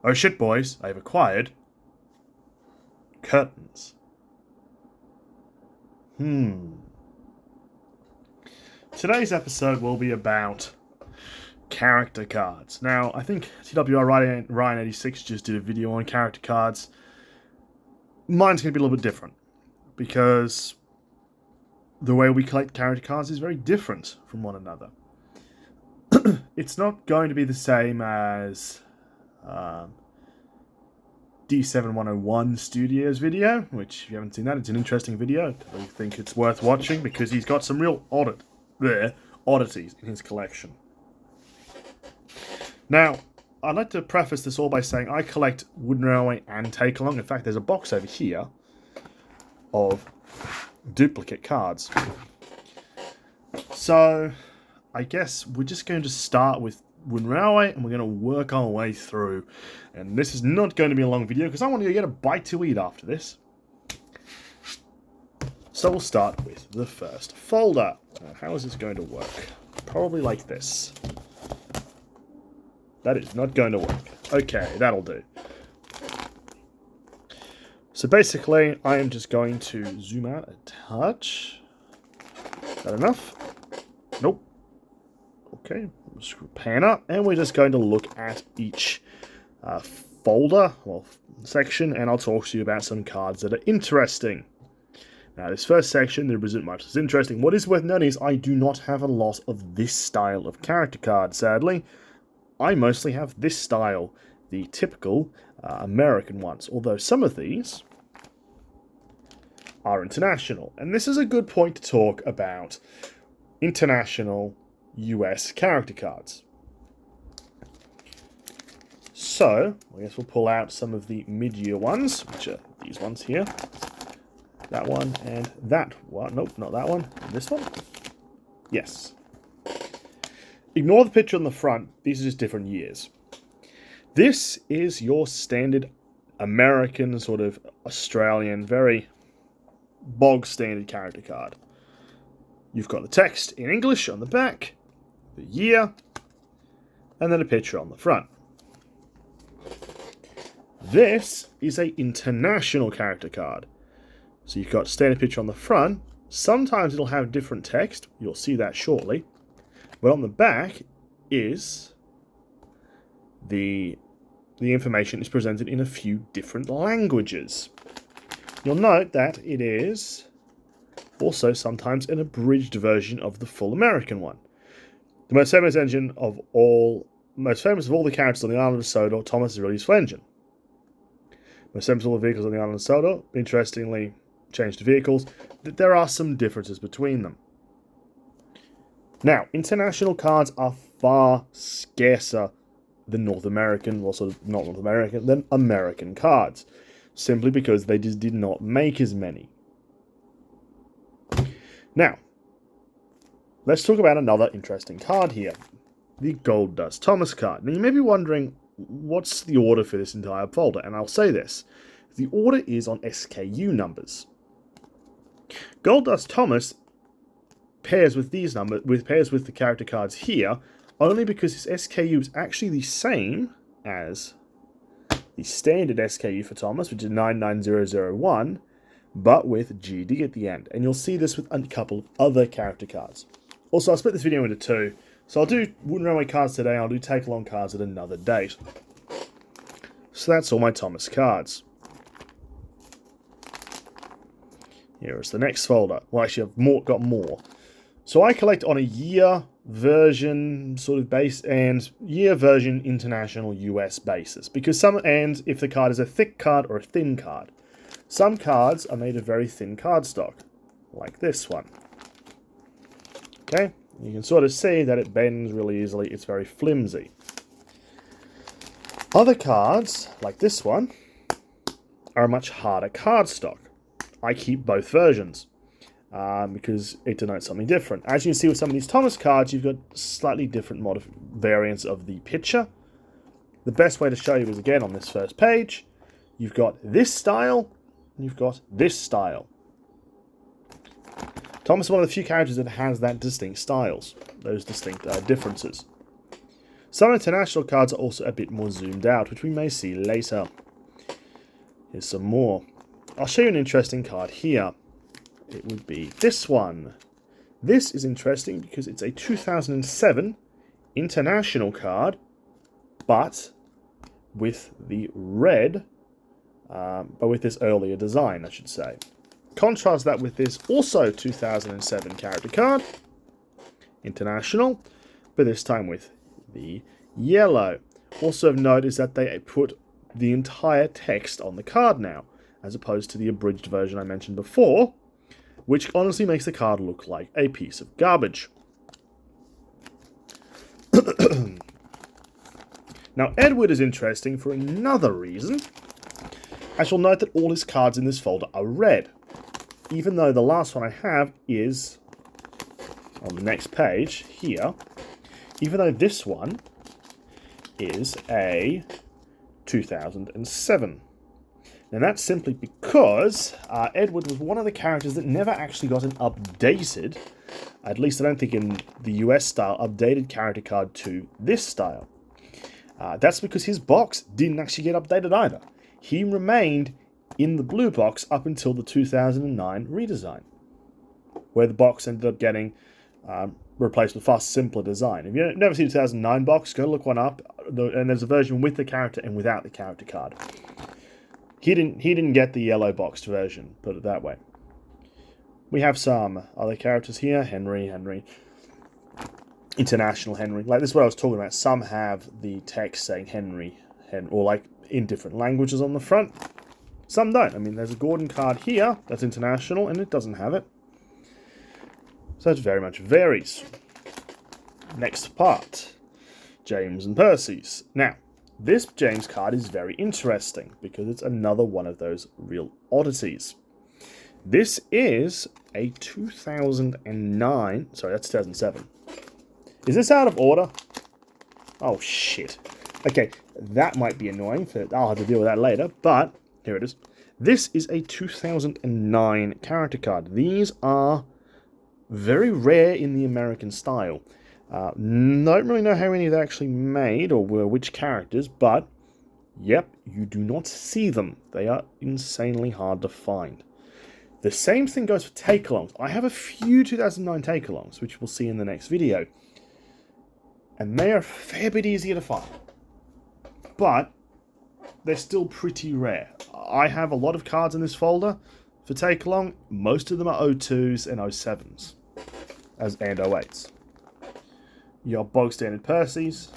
Oh shit, boys, I've acquired curtains. Today's episode will be about character cards. Now, I think TWR Ryan86 just did a video on character cards. Mine's going to be a little bit different, because the way we collect character cards is very different from one another. It's not going to be the same as D7101 Studios video, which if you haven't seen that, it's an interesting video. I think it's worth watching because he's got some real oddities in his collection. Now, I'd like to preface this all by saying I collect Wooden Railway and Take Along. In fact, there's a box over here of duplicate cards. So, I guess we're just going to start with Wooden Railway and we're going to work our way through. And this is not going to be a long video because I want to get a bite to eat after this. So we'll start with the first folder. Now, how is this going to work? Probably like this. That is not going to work. Okay, that'll do. So basically, I am just going to zoom out a touch. Is that enough? Nope. Okay, pan up, and we're just going to look at each folder, or section, and I'll talk to you about some cards that are interesting. Now, this first section, there isn't much that's interesting. What is worth noting is I do not have a lot of this style of character card, sadly. I mostly have this style, the typical American ones, although some of these are international. And this is a good point to talk about international US character cards. So, I guess we'll pull out some of the mid-year ones, which are these ones here. That one and that one. Nope, not that one. And this one? Yes. Ignore the picture on the front. These are just different years. This is your standard American, sort of Australian, very bog standard character card. You've got the text in English on the back, the year, and then a picture on the front. This is an international character card. So you've got standard picture on the front. Sometimes it'll have different text. You'll see that shortly. But on the back is the information is presented in a few different languages. You'll note that it is also sometimes an abridged version of the full American one. The most famous of all the characters on the island of Sodor, Thomas is really his engine. Most famous of all the vehicles on the island of Sodor, interestingly changed to vehicles, that there are some differences between them. Now, international cards are far scarcer than North American, or sort of not North American, than American cards, simply because they just did not make as many. Now, let's talk about another interesting card here, the Gold Dust Thomas card. Now, you may be wondering, what's the order for this entire folder? And I'll say this, the order is on SKU numbers. Gold Dust Thomas pairs with these numbers, pairs with the character cards here, only because his SKU is actually the same as the standard SKU for Thomas, which is 99001, but with GD at the end. And you'll see this with a couple of other character cards. Also, I'll split this video into two. So I'll do Wooden Railway cards today, I'll do Take Along cards at another date. So that's all my Thomas cards. Here is the next folder. Well, actually, I've got more. So I collect on a year version sort of base and year version international US basis. And if the card is a thick card or a thin card. Some cards are made of very thin cardstock, like this one. Okay, you can sort of see that it bends really easily. It's very flimsy. Other cards, like this one, are a much harder cardstock. I keep both versions. Because it denotes something different. As you can see with some of these Thomas cards, you've got slightly different variants of the picture. The best way to show you is again on this first page. You've got this style, and you've got this style. Thomas is one of the few characters that has that distinct styles, those distinct differences. Some international cards are also a bit more zoomed out, which we may see later. Here's some more. I'll show you an interesting card here. It would be this one. This is interesting because it's a 2007 international card, but with the red, but with this earlier design, I should say. Contrast that with this also 2007 character card, international, but this time with the yellow. Also of note is that they put the entire text on the card now, as opposed to the abridged version I mentioned before, which honestly makes the card look like a piece of garbage. Now, Edward is interesting for another reason, as you'll note that all his cards in this folder are red, even though the last one I have is on the next page here, even though this one is a 2007. And that's simply because Edward was one of the characters that never actually got an updated, at least I don't think in the US style, updated character card to this style. That's because his box didn't actually get updated either. He remained in the blue box up until the 2009 redesign, where the box ended up getting replaced with a far simpler design. If you've never seen the 2009 box, go look one up, and there's a version with the character and without the character card. He didn't get the yellow boxed version, put it that way. We have some other characters here. Henry. International Henry. Like, this is what I was talking about. Some have the text saying Henry, or like in different languages on the front. Some don't. I mean, there's a Gordon card here that's international, and it doesn't have it. So it very much varies. Next part. James and Percy's. Now, this James card is very interesting because it's another one of those real oddities. This is a 2009... Sorry, that's 2007. Is this out of order? Oh, shit. Okay, that might be annoying. I'll have to deal with that later, but here it is. This is a 2009 character card. These are very rare in the American style. Don't really know how many they actually made or were which characters, but yep, you do not see them. They are insanely hard to find. The same thing goes for take-alongs. I have a few 2009 take-alongs, which we'll see in the next video, and they are a fair bit easier to find, but they're still pretty rare. I have a lot of cards in this folder for take-along. Most of them are 02s and 07s, and 08s. Your bog standard Percy's.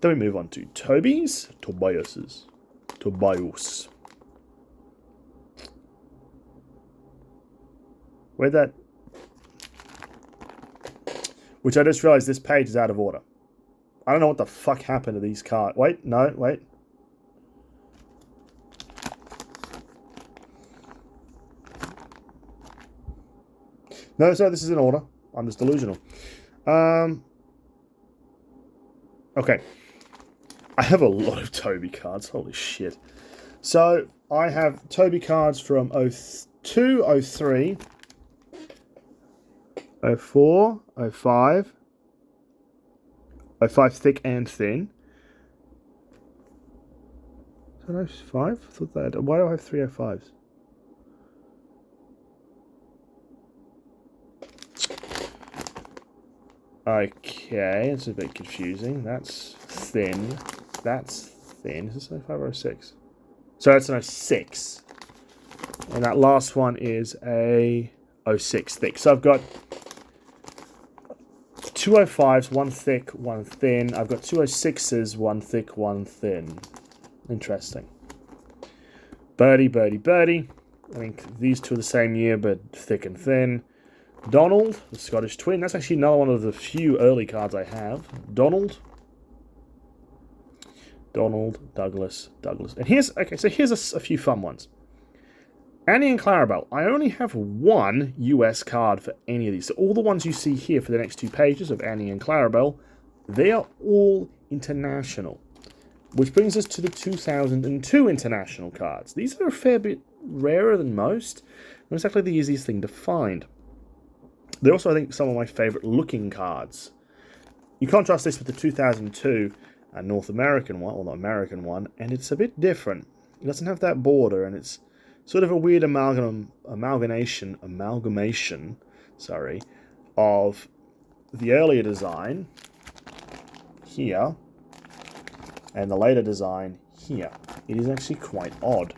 Then we move on to Tobias. Where'd that... Which I just realized this page is out of order. I don't know what the fuck happened to these cards. Wait. No. Sorry, this is in order. I'm just delusional. Okay. I have a lot of Toby cards. Holy shit. So, I have Toby cards from 02, 03, 04, 05, 05 thick and thin. Is that 05? I thought that. Why do I have 3 05s? Okay, it's a bit confusing. That's thin. That's thin. Is this 05 or 06? So that's an 06. And that last one is a 06 thick. So I've got 2 05s, one thick, one thin. I've got 2 06s, one thick, one thin. Interesting. Birdie. I think these two are the same year, but thick and thin. Donald, the Scottish twin. That's actually another one of the few early cards I have. Donald, Douglas. And here's a few fun ones. Annie and Clarabelle. I only have one US card for any of these. So all the ones you see here for the next 2 pages of Annie and Clarabelle, they are all international. Which brings us to the 2002 international cards. These are a fair bit rarer than most. Not exactly the easiest thing to find. They're also, I think, some of my favorite looking cards. You contrast this with the 2002 North American one, or the American one, and it's a bit different. It doesn't have that border, and it's sort of a weird amalgamation, sorry, of the earlier design here and the later design here. It is actually quite odd.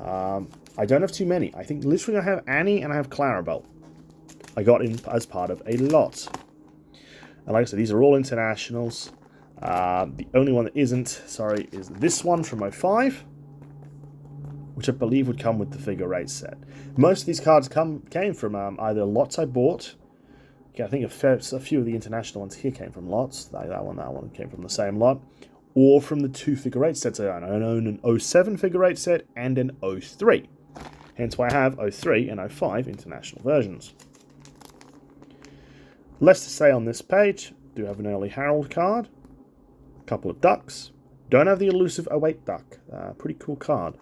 I don't have too many. I think literally I have Annie and I have Clarabelle. I got in as part of a lot. And like I said, these are all internationals. The only one that isn't, sorry, is this one from '05, which I believe would come with the figure 8 set. Most of these cards came from either lots I bought. Okay, I think a few of the international ones here came from lots. Like that one came from the same lot. Or from the 2 figure 8 sets I own. I own an '07 figure 8 set and an '03. Hence why I have '03 and '05 international versions. Less to say on this page. Do have an early Harold card. A couple of ducks. Don't have the elusive '08 duck. Pretty cool card.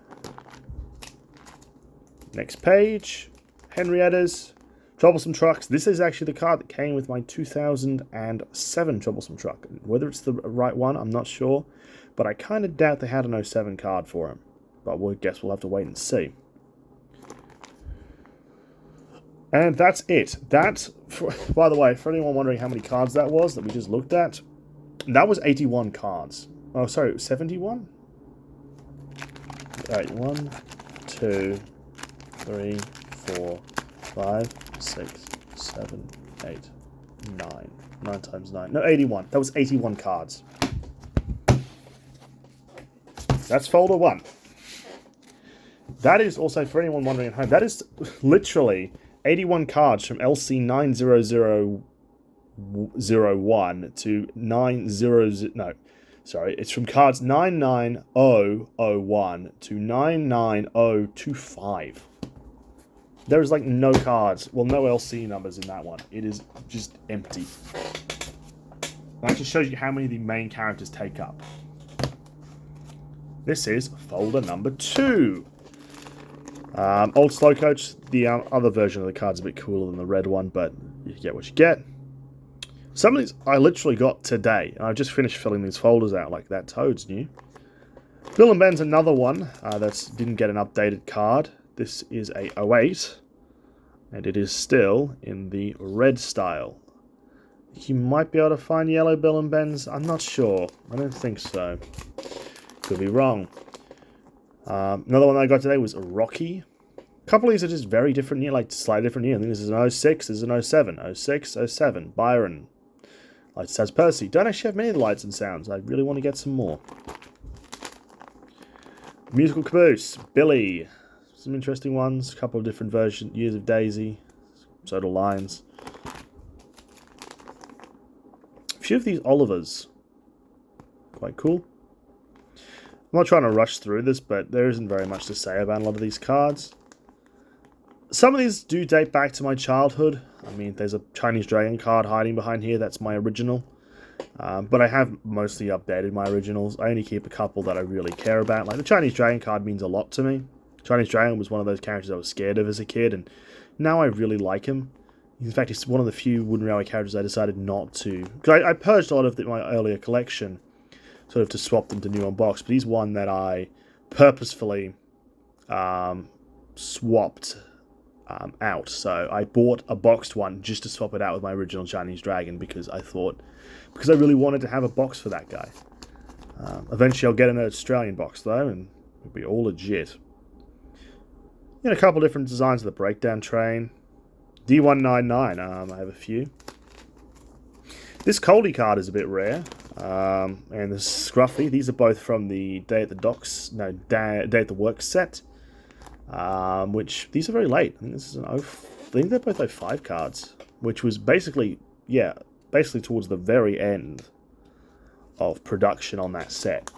Next page. Henrietta's. Troublesome Trucks. This is actually the card that came with my 2007 Troublesome Truck. Whether it's the right one, I'm not sure. But I kind of doubt they had an '07 card for him. But I guess we'll have to wait and see. And that's it. By the way, for anyone wondering how many cards that was that we just looked at, that was 81 cards. Oh, sorry, it was 71? Alright, 1, 2, 3, 4, 5, 6, 7, 8, 9. 9 times 9. No, 81. That was 81 cards. That's folder 1. That is also, for anyone wondering at home, that is literally 81 cards from LC 90001 to 900... No, sorry. It's from cards 99001 to 99025. There is like no cards. Well, no LC numbers in that one. It is just empty. That just shows you how many of the main characters take up. This is folder number 2. Old Slow Coach. The other version of the card's a bit cooler than the red one, but you get what you get. Some of these I literally got today, and I've just finished filling these folders out like that Toad's new. Bill and Ben's another one that didn't get an updated card. This is a '08, and it is still in the red style. You might be able to find yellow Bill and Ben's. I'm not sure. I don't think so. Could be wrong. Another one I got today was a Rocky. A couple of these are just very different year, like slightly different year. I think this is an '06, this is an '07, '06, '07. Byron. Lights has Percy. Don't actually have many of the lights and sounds. I really want to get some more. Musical Caboose. Billy. Some interesting ones. A couple of different versions. Years of Daisy. Total Lines. A few of these Olivers. Quite cool. I'm not trying to rush through this, but there isn't very much to say about a lot of these cards. Some of these do date back to my childhood. I mean, there's a Chinese Dragon card hiding behind here. That's my original. But I have mostly updated my originals. I only keep a couple that I really care about. Like the Chinese Dragon card means a lot to me. Chinese Dragon was one of those characters I was scared of as a kid, and now I really like him. In fact, it's one of the few Wooden Railway characters I decided not to. Because I purged a lot of my earlier collection, sort of to swap them to new on box. But he's one that I purposefully swapped out. So I bought a boxed one just to swap it out with my original Chinese Dragon because I really wanted to have a box for that guy. Eventually I'll get an Australian box though, and it'll be all legit. A couple different designs of the Breakdown Train. D199, I have a few. This Coldy card is a bit rare. And the Scruffy, these are both from the Day at the Docks, no, Day at the Works set. Which, these are very late. I think this is I think they're both '05 cards. Which was basically towards the very end of production on that set.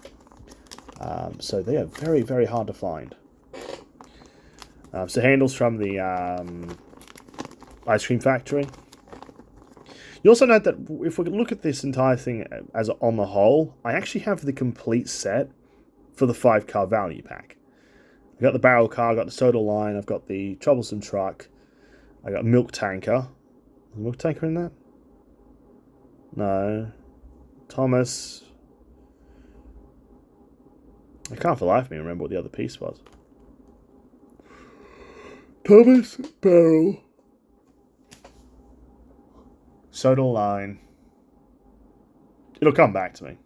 So they are very, very hard to find. So handles from the Ice Cream Factory. You also note that if we look at this entire thing as on the whole, I actually have the complete set for the 5-card value pack. I got the Barrel Car, I got the Soda Line, I've got the Troublesome Truck, I got Milk Tanker. Is Milk Tanker in that? No. Thomas. I can't for the life of me remember what the other piece was. Thomas Barrel. Soda line. It'll come back to me.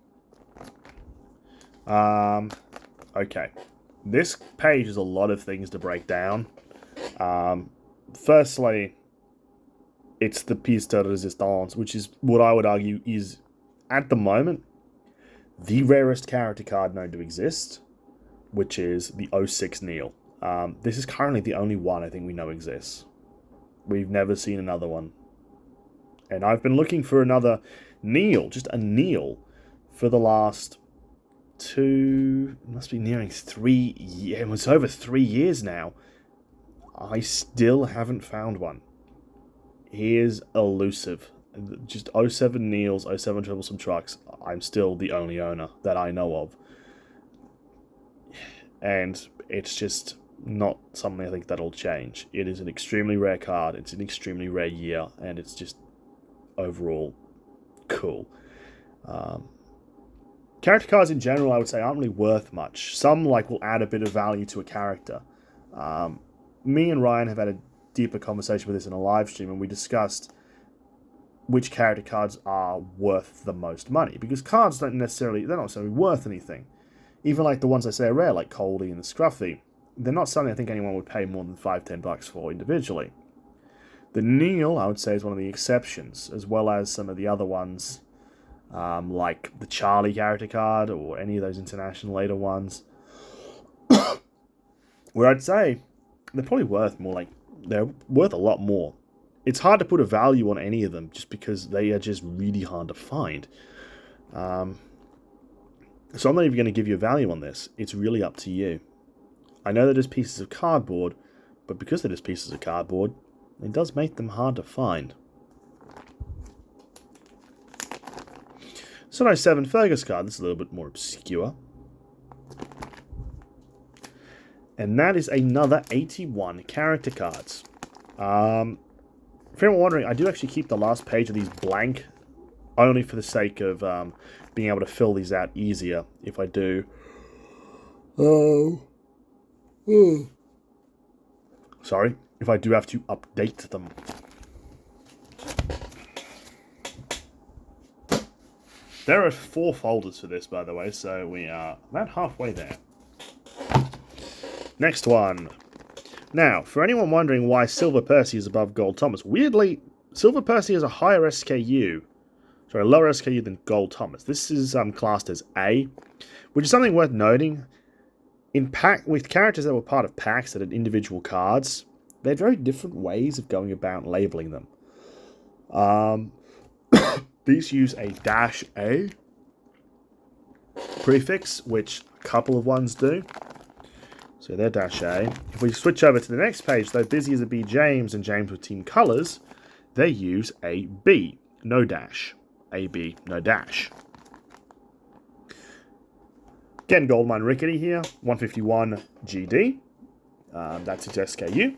Okay. This page is a lot of things to break down. Firstly, it's the pièce de résistance, which is what I would argue is, at the moment, the rarest character card known to exist, which is the 06 Neil. This is currently the only one I think we know exists. We've never seen another one. And I've been looking for another Neil, just a Neil, for the last must be nearing 3 years. It was over 3 years now. I still haven't found one. He is elusive. Just 07 Neils, 07 Troublesome Trucks. I'm still the only owner that I know of. And it's just not something I think that'll change. It is an extremely rare card. It's an extremely rare year. And it's just overall cool. Character cards in general, I would say, aren't really worth much. Some will add a bit of value to a character. Me and Ryan have had a deeper conversation with this in a live stream, and we discussed which character cards are worth the most money. Because cards they're not necessarily worth anything. Even the ones I say are rare, like Coldy and the Scruffy, they're not something I think anyone would pay more than $5-10 for individually. The Neil, I would say, is one of the exceptions, as well as some of the other ones, like the Charlie character card, or any of those international later ones, where I'd say they're probably worth more, they're worth a lot more. It's hard to put a value on any of them, just because they are just really hard to find. So I'm not even going to give you a value on this. It's really up to you. I know they're just pieces of cardboard, but because they're just pieces of cardboard, it does make them hard to find. So 07 Fergus card, this is a little bit more obscure. And that is another 81 character cards. For anyone wondering, I do actually keep the last page of these blank, only for the sake of being able to fill these out easier if I do. Sorry, if I do have to update them. There are 4 folders for this, by the way, so we are about halfway there. Next one. Now, for anyone wondering why Silver Percy is above Gold Thomas, weirdly, Silver Percy has a higher SKU, lower SKU than Gold Thomas. This is classed as A, which is something worth noting. With characters that were part of packs that had individual cards, they had very different ways of going about labeling them. These use a -A prefix, which a couple of ones do. So they're -A. If we switch over to the next page, though, Busy as a B James and James with Team Colors, they use a B, no dash. A, B, no dash. Again, Goldmine Rickety here, 151 GD. That's its SKU.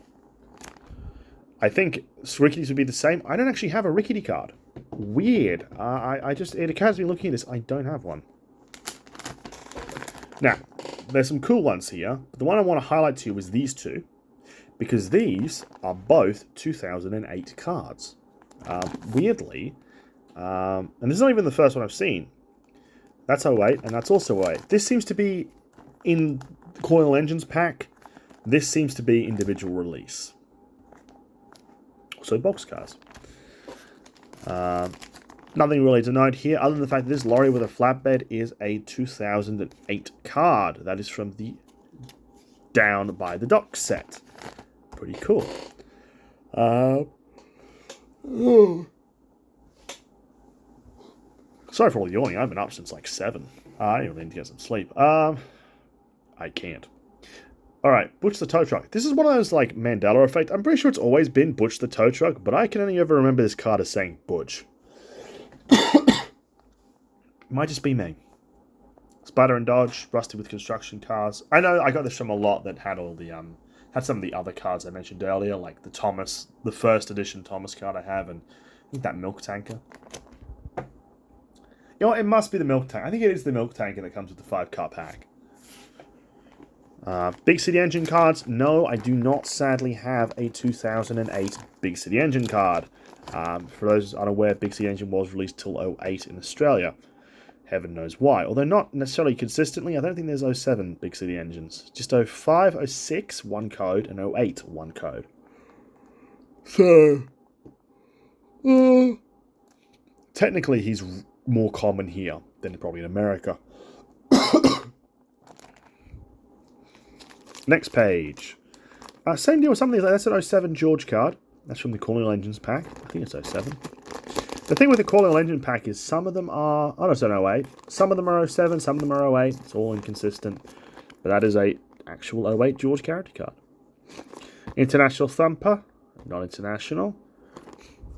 I think Rickety's would be the same. I don't actually have a Rickety card. Weird. It occurs to me looking at this, I don't have one. Now, there's some cool ones here, but the one I want to highlight to you is these two, because these are both 2008 cards. Weirdly, and this is not even the first one I've seen. That's 08, and that's also 08. This seems to be in the Coil Engines pack. This seems to be individual release. So box cards. Nothing really to note here, other than the fact that this lorry with a flatbed is a 2008 card. That is from the Down by the Dock set. Pretty cool. Sorry for all the yawning. I've been up since 7. I really need to get some sleep. I can't. Alright, Butch the Tow Truck. This is one of those, Mandela effect. I'm pretty sure it's always been Butch the Tow Truck, but I can only ever remember this card as saying Butch. Might just be me. Spider and Dodge, rusty with construction cars. I know I got this from a lot that had all the, had some of the other cards I mentioned earlier, like the Thomas, the first edition Thomas card I have, and I think that milk tanker. You know what? It must be the milk tank. I think it is the milk tank that comes with the 5-card pack. Big City Engine cards. No, I do not sadly have a 2008 Big City Engine card. For those unaware, Big City Engine was released till 08 in Australia. Heaven knows why. Although not necessarily consistently. I don't think there's 07 Big City Engines. Just 05, 06, one code, and 08, one code. So, technically he's more common here than probably in America. Next page. Same deal with some of these. That's an 07 George card. That's from the Colonial Engines pack. I think it's 07. The thing with the Colonial Engine pack is some of them are... Oh, no, it's an 08. Some of them are 07, some of them are 08. It's all inconsistent. But that is a actual 08 George character card. International Thumper. Not international.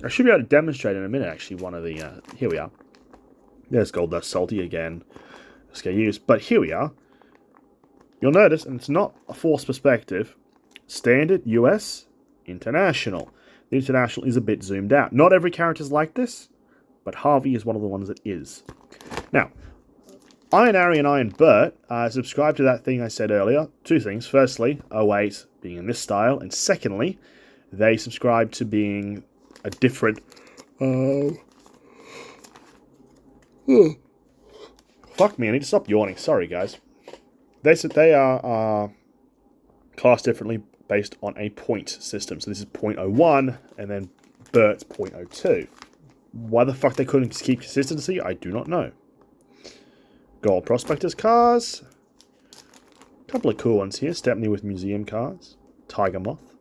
I should be able to demonstrate in a minute, actually, one of the... here we are. There's Gold Dust Salty again. SKUs. But here we are. You'll notice, and it's not a forced perspective, standard, US, international. The international is a bit zoomed out. Not every character is like this, but Harvey is one of the ones that is. Now, Iron Ari and Iron Bert subscribe to that thing I said earlier. Two things. Firstly, 08 being in this style, and secondly, they subscribe to being a different... Fuck me, I need to stop yawning. Sorry, guys. They are classed differently based on a point system. So this is 0.01, and then Bert's 0.02. Why the fuck they couldn't keep consistency, I do not know. Gold Prospectors cars. A couple of cool ones here. Stepney with museum cars. Tiger Moth.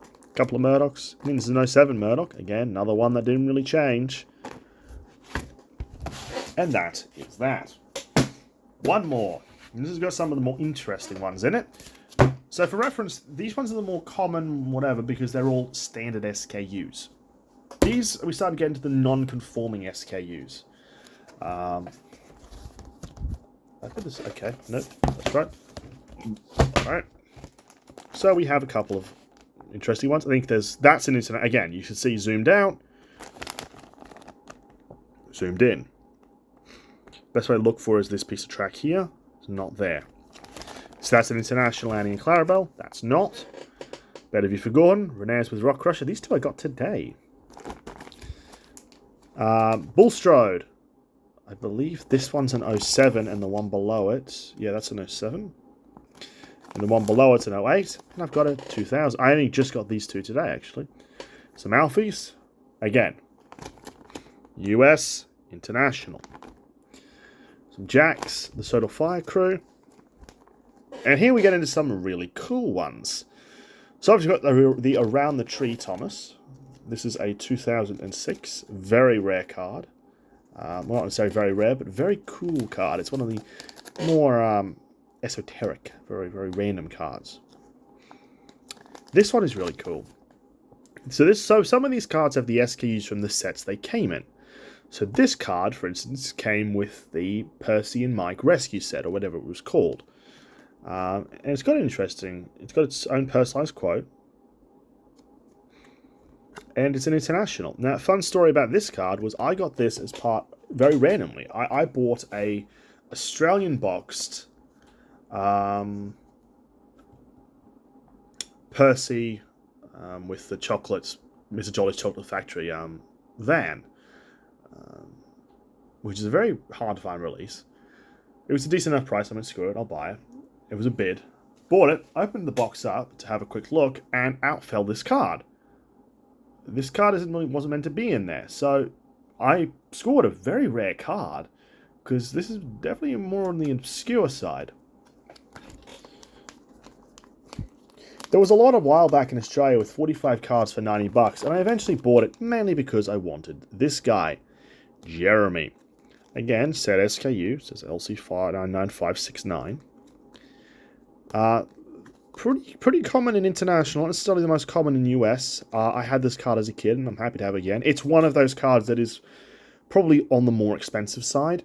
A couple of Murdochs. I think this is an 07 Murdoch. Again, another one that didn't really change. And that is that. One more. And this has got some of the more interesting ones in it. So for reference, these ones are the more common whatever because they're all standard SKUs. These, we started getting to the non-conforming SKUs. Okay, no, that's right. Alright. So we have a couple of interesting ones. I think that's an internet. Again, you should see zoomed out, zoomed in. Best way to look for is this piece of track here. It's not there. So that's an international Annie and Clarabelle. That's not. Better Be Forgotten. Renee's with Rock Crusher. These two I got today. Bullstrode. I believe this one's an 07 and the one below it. Yeah, that's an 07. And the one below it's an 08. And I've got a 2000. I only just got these two today, actually. Some Alfies. Again. US. International. Some Jacks. The Soda Fire Crew. And here we get into some really cool ones. So I've got the Around the Tree Thomas. This is a 2006. Very rare card. Well, not necessarily very rare, but very cool card. It's one of the more esoteric, very, very random cards. This one is really cool. So some of these cards have the SKUs from the sets they came in. So this card, for instance, came with the Percy and Mike Rescue set, or whatever it was called. And it's got its own personalized quote. And it's an international. Now, a fun story about this card was I got this as very randomly. I bought a Australian boxed Percy with the chocolates, Mr. Jolly's Chocolate Factory van, which is a very hard to find release. It was a decent enough price. I went, screw it, I'll buy it. It was a bid. Bought it, opened the box up to have a quick look, and out fell this card. This card wasn't meant to be in there, so I scored a very rare card, because this is definitely more on the obscure side. There was a lot a while back in Australia with 45 cards for 90 bucks, and I eventually bought it mainly because I wanted this guy, Jeremy. Again, set SKU, says LC599569. Pretty common in international, not necessarily the most common in US. I had this card as a kid, and I'm happy to have it again. It's one of those cards that is probably on the more expensive side.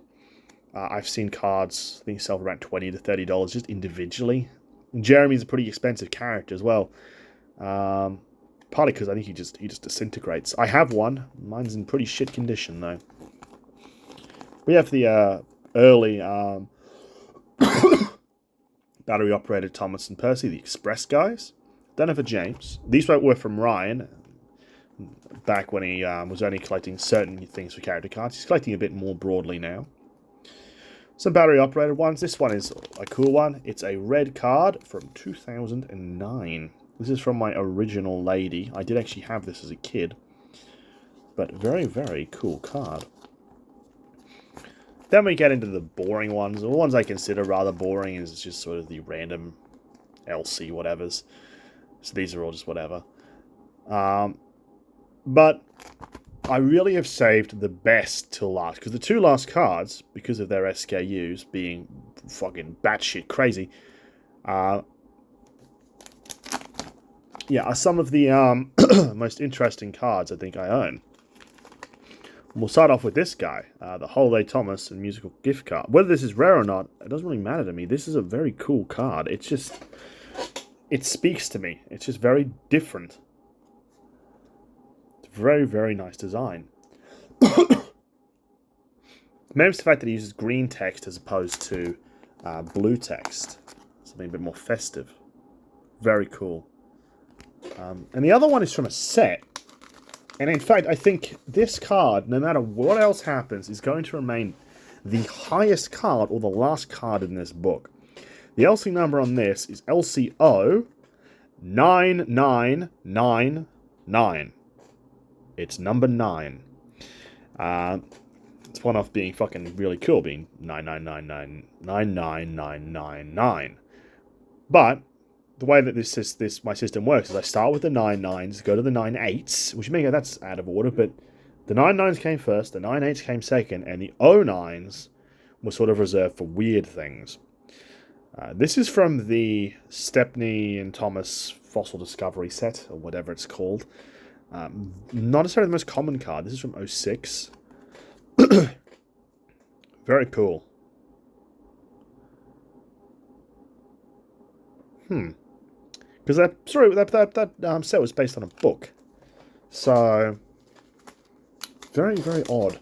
I've seen cards, I think, sell for around $20 to $30 just individually. And Jeremy's a pretty expensive character as well. Partly because I think he just disintegrates. I have one. Mine's in pretty shit condition, though. We have the early battery-operated Thomas and Percy, the Express guys. Don't have a James. These were from Ryan, back when he was only collecting certain things for character cards. He's collecting a bit more broadly now. Some battery-operated ones. This one is a cool one. It's a red card from 2009. This is from my original lady. I did actually have this as a kid. But very, very cool card. Then we get into the boring ones. The ones I consider rather boring is just sort of the random LC whatevers. So these are all just whatever. But I really have saved the best till last. Because the two last cards, because of their SKUs being fucking batshit crazy, are some of the most interesting cards I think I own. We'll start off with this guy, the Holiday Thomas and Musical Gift Card. Whether this is rare or not, it doesn't really matter to me. This is a very cool card. It's just, it speaks to me. It's just very different. It's very, very nice design. Maybe it's the fact that he uses green text as opposed to blue text. Something a bit more festive. Very cool. And the other one is from a set. And in fact, I think this card, no matter what else happens, is going to remain the highest card or the last card in this book. The LC number on this is LCO 9999. It's number 9. It's one off being fucking really cool, being 9999999. But the way that my system works is I start with the 9-9s, go to the 9-8s, which may go, that's out of order, but the 9-9s came first, the 9-8s came second, and the 0-9s were sort of reserved for weird things. This is from the Stepney and Thomas Fossil Discovery set, or whatever it's called. Not necessarily the most common card. This is from 06. Very cool. Because that set was based on a book. So, very, very odd.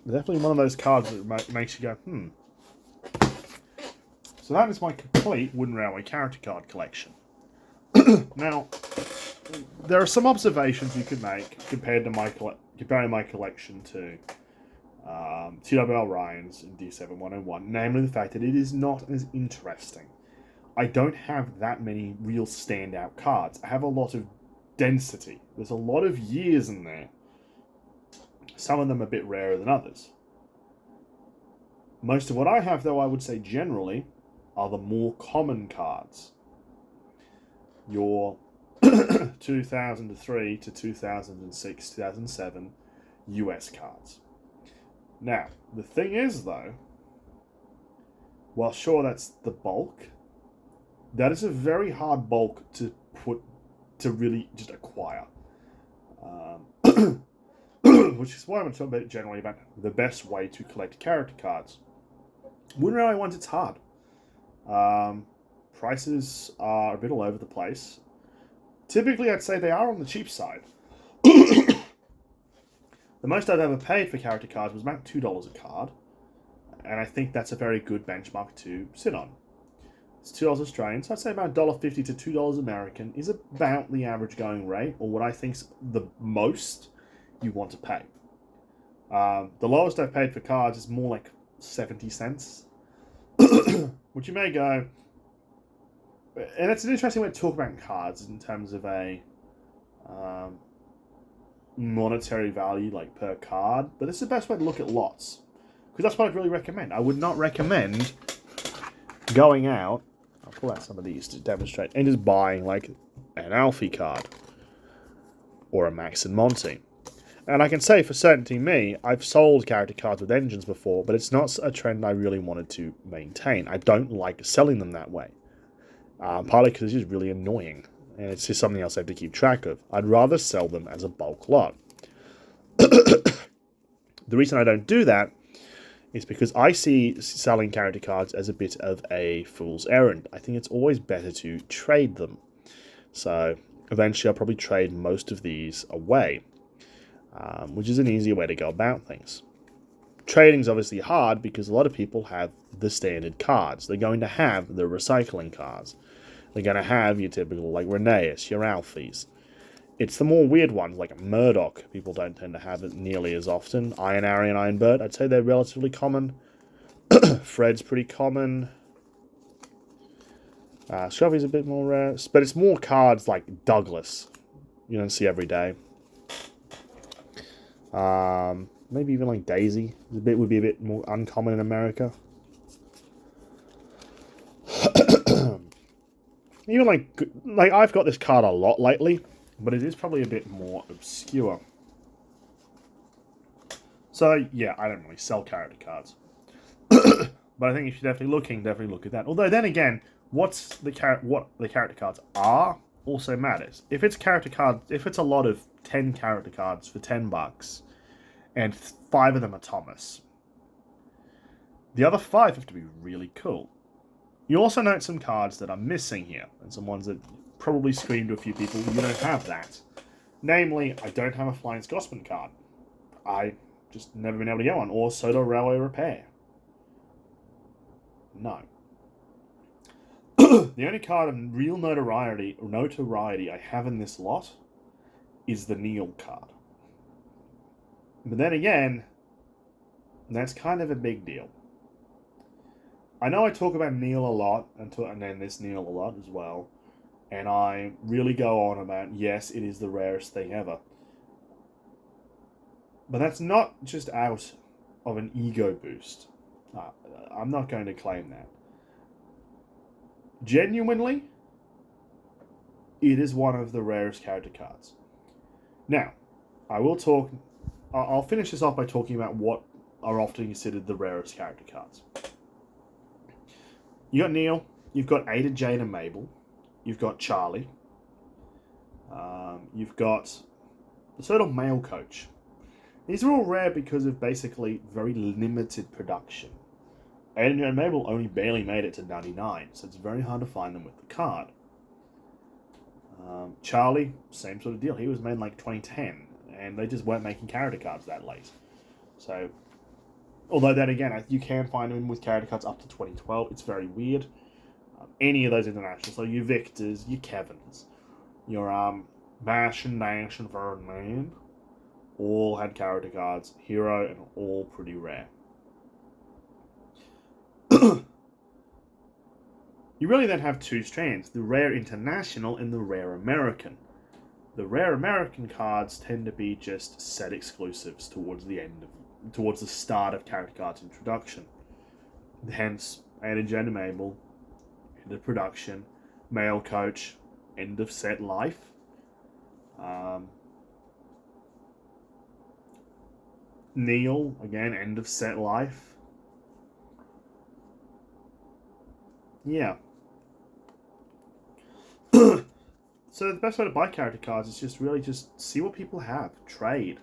Definitely one of those cards that makes you go, So that is my complete Wooden Railway character card collection. Now, there are some observations you could make comparing my collection to TWL Ryan's in D7101, namely the fact that it is not as interesting. I don't have that many real standout cards. I have a lot of density. There's a lot of years in there. Some of them a bit rarer than others. Most of what I have, though, I would say generally, are the more common cards. Your 2003 to 2006, 2007 US cards. Now, the thing is, though, while sure that's the bulk, that is a very hard bulk to really just acquire. Which is why I'm talking about generally about the best way to collect character cards. Wooden Railway ones, it's hard. Prices are a bit all over the place. Typically, I'd say they are on the cheap side. The most I've ever paid for character cards was about $2 a card. And I think that's a very good benchmark to sit on. It's $2 Australian, so I'd say about $1.50 to $2 American is about the average going rate, or what I think's the most you want to pay. The lowest I've paid for cards is more like 70 cents. Which you may go... And it's an interesting way to talk about cards in terms of a monetary value, like per card. But it's the best way to look at lots. Because that's what I'd really recommend. I would not recommend going out... I'll pull out some of these to demonstrate. And just buying, like, an Alfie card. Or a Max and Monty. And I can say for certainty me, I've sold character cards with engines before, but it's not a trend I really wanted to maintain. I don't like selling them that way. Partly because it's just really annoying. And it's just something else I have to keep track of. I'd rather sell them as a bulk lot. The reason I don't do that is because I see selling character cards as a bit of a fool's errand. I think it's always better to trade them. So eventually I'll probably trade most of these away, which is an easier way to go about things. Trading's obviously hard because a lot of people have the standard cards. They're going to have the recycling cards. They're going to have your typical, like, Rheneas, your Alfies. It's the more weird ones, like Murdoch. People don't tend to have it nearly as often. Iron Arry and Iron Bird, I'd say they're relatively common. Fred's pretty common. Scruffy's a bit more rare. But it's more cards like Douglas. You don't see every day. Maybe even like Daisy would be a bit more uncommon in America. Even like I've got this card a lot lately, but it is probably a bit more obscure. So yeah, I don't really sell character cards, but I think if you're definitely looking, definitely look at that. Although then again, what the character cards are also matters. If it's a lot of 10 character cards for $10, and 5 of them are Thomas, the other 5 have to be really cool. You also note some cards that are missing here, and some ones that probably scream to a few people, you don't have that. Namely, I don't have a Flying Scotsman card. I just never been able to get one. Or Soda Railway Repair. No. The only card of real notoriety I have in this lot is the Neil card. But then again, that's kind of a big deal. I know I talk about Neil a lot, and then this Neil a lot as well, and I really go on about, yes, it is the rarest thing ever. But that's not just out of an ego boost. I'm not going to claim that. Genuinely, it is one of the rarest character cards. Now, I'll finish this off by talking about what are often considered the rarest character cards. You got Neil, you've got Ada, Jane, and Mabel, you've got Charlie, you've got the sort of male coach. These are all rare because of basically very limited production. Ada and Mabel only barely made it to 99, so it's very hard to find them with the card. Charlie, same sort of deal. He was made in like 2010, and they just weren't making character cards that late. So, although then again, you can find them with character cards up to 2012. It's very weird. Any of those internationals, so your Victors, your Kevins, your Bash and Nash and Ferdinand, all had character cards, hero, and all pretty rare. You really then have two strands, the rare international and the rare American. The rare American cards tend to be just set exclusives towards the start of character cards introduction. Hence, Ada, Jane, and Mabel, end of production, male coach, end of set life. Neil, again, end of set life. Yeah. So the best way to buy character cards is just really just see what people have, trade,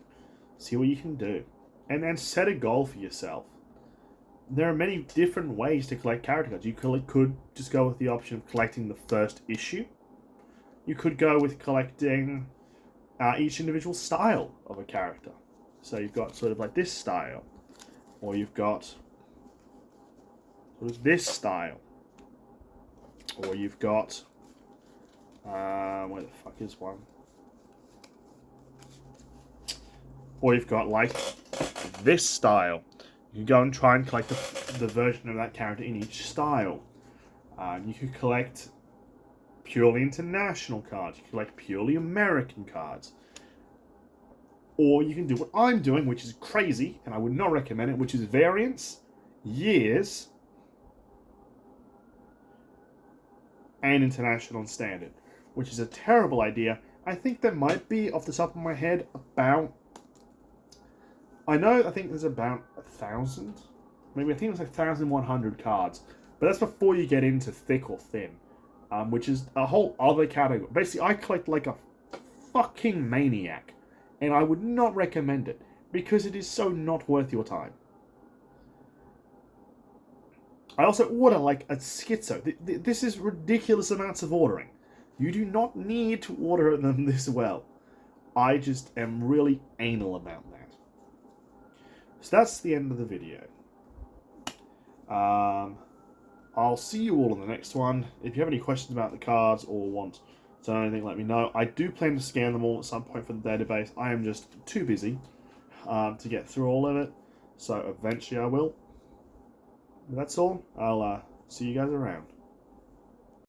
see what you can do, and then set a goal for yourself. There are many different ways to collect character cards. You could just go with the option of collecting the first issue. You could go with collecting each individual style of a character. So you've got sort of like this style, or you've got sort of this style, or you've got where the fuck is one? Or you've got like this style. You can go and try and collect the version of that character in each style. You could collect purely international cards. You could collect purely American cards. Or you can do what I'm doing, which is crazy, and I would not recommend it, which is variants, years, and international and standard, which is a terrible idea. I think there might be, off the top of my head, I think there's about 1,000. Maybe I think it's like 1,100 cards. But that's before you get into thick or thin, which is a whole other category. Basically, I collect like a fucking maniac, and I would not recommend it because it is so not worth your time. I also order like a schizo. This is ridiculous amounts of ordering. You do not need to order them this well. I just am really anal about that. So that's the end of the video. I'll see you all in the next one. If you have any questions about the cards or want to know anything, let me know. I do plan to scan them all at some point for the database. I am just too busy to get through all of it. So eventually I will. But that's all. I'll see you guys around.